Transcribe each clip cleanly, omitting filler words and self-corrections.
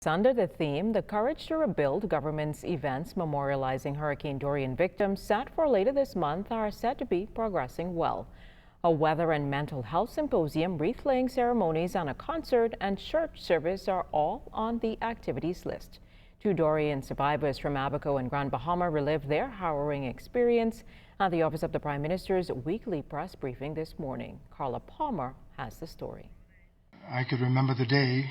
Under the theme, The Courage to Rebuild, government's events memorializing Hurricane Dorian victims set for later this month are said to be progressing well. A weather and mental health symposium, wreath-laying ceremonies, and a concert and church service are all on the activities list. Two Dorian survivors from Abaco and Grand Bahama relived their harrowing experience at the Office of the Prime Minister's weekly press briefing this morning. Carla Palmer has the story. I could remember the day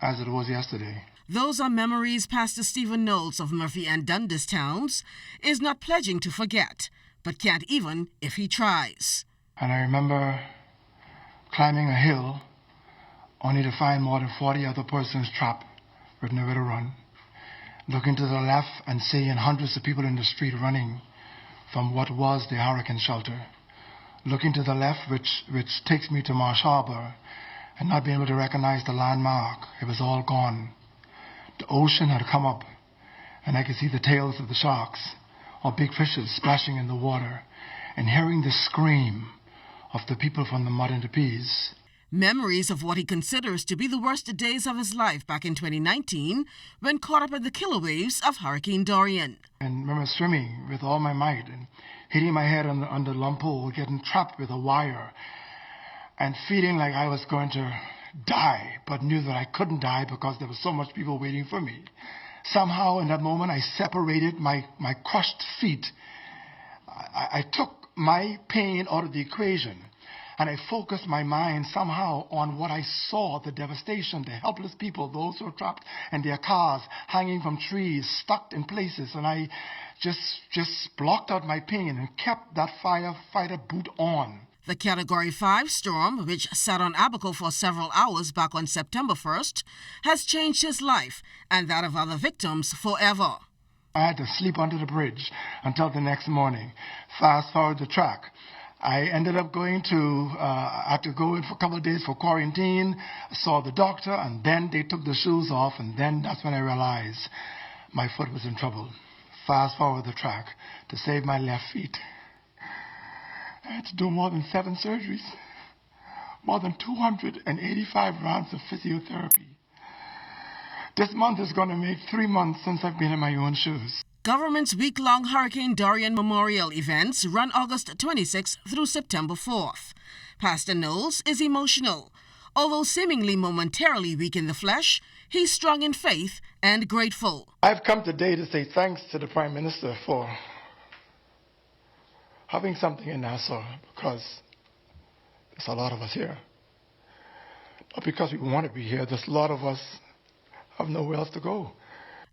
as it was yesterday. Those are memories Pastor Stephen Knowles of Murphy and Dundas Towns is not pledging to forget, but can't even if he tries. And I remember climbing a hill only to find more than 40 other persons trapped with nowhere to run. Looking to the left and seeing hundreds of people in the street running from what was the hurricane shelter. Looking to the left, which takes me to Marsh Harbor, and not being able to recognize the landmark. It was all gone. The ocean had come up, and I could see the tails of the sharks or big fishes splashing in the water, and hearing the scream of the people from the mud and the peas. Memories of what he considers to be the worst days of his life back in 2019 when caught up in the killer waves of Hurricane Dorian. And remember swimming with all my might and hitting my head on the lump pool, getting trapped with a wire, and feeling like I was going to die, but knew that I couldn't die because there was so much people waiting for me. Somehow in that moment I separated my crushed feet. I took my pain out of the equation, and I focused my mind somehow on what I saw, the devastation, the helpless people, those who were trapped in their cars, hanging from trees, stuck in places, and I just blocked out my pain and kept that firefighter boot on. The Category 5 storm, which sat on Abaco for several hours back on September 1st, has changed his life and that of other victims forever. I had to sleep under the bridge until the next morning. Fast forward the track. I ended up going to, I had to go in for a couple of days for quarantine, saw the doctor, and then they took the shoes off, and then that's when I realized my foot was in trouble. Fast forward the track to save my left feet. I had to do more than 7 surgeries, more than 285 rounds of physiotherapy. This month is going to make 3 months since I've been in my own shoes. Government's week-long Hurricane Dorian memorial events run August 26th through September 4th. Pastor Knowles is emotional. Although seemingly momentarily weak in the flesh, he's strong in faith and grateful. I've come today to say thanks to the Prime Minister for having something in Nassau, because there's a lot of us here. Not because we want to be here, there's a lot of us have nowhere else to go.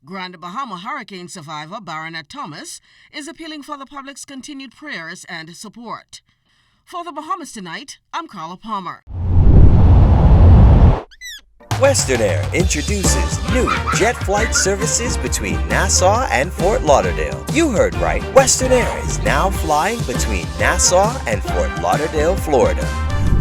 Grand Bahama hurricane survivor Baronet Thomas is appealing for the public's continued prayers and support. For the Bahamas Tonight, I'm Carla Palmer. Western Air introduces new jet flight services between Nassau and Fort Lauderdale. You heard right. Western Air is now flying between Nassau and Fort Lauderdale, Florida.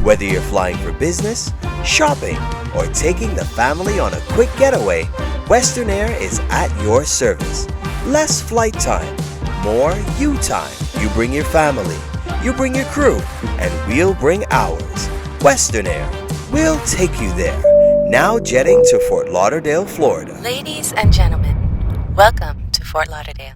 Whether you're flying for business, shopping, or taking the family on a quick getaway, Western Air is at your service. Less flight time, more you time. You bring your family, you bring your crew, and we'll bring ours. Western Air, we'll take you there. Now jetting to Fort Lauderdale, Florida. Ladies and gentlemen, welcome to Fort Lauderdale.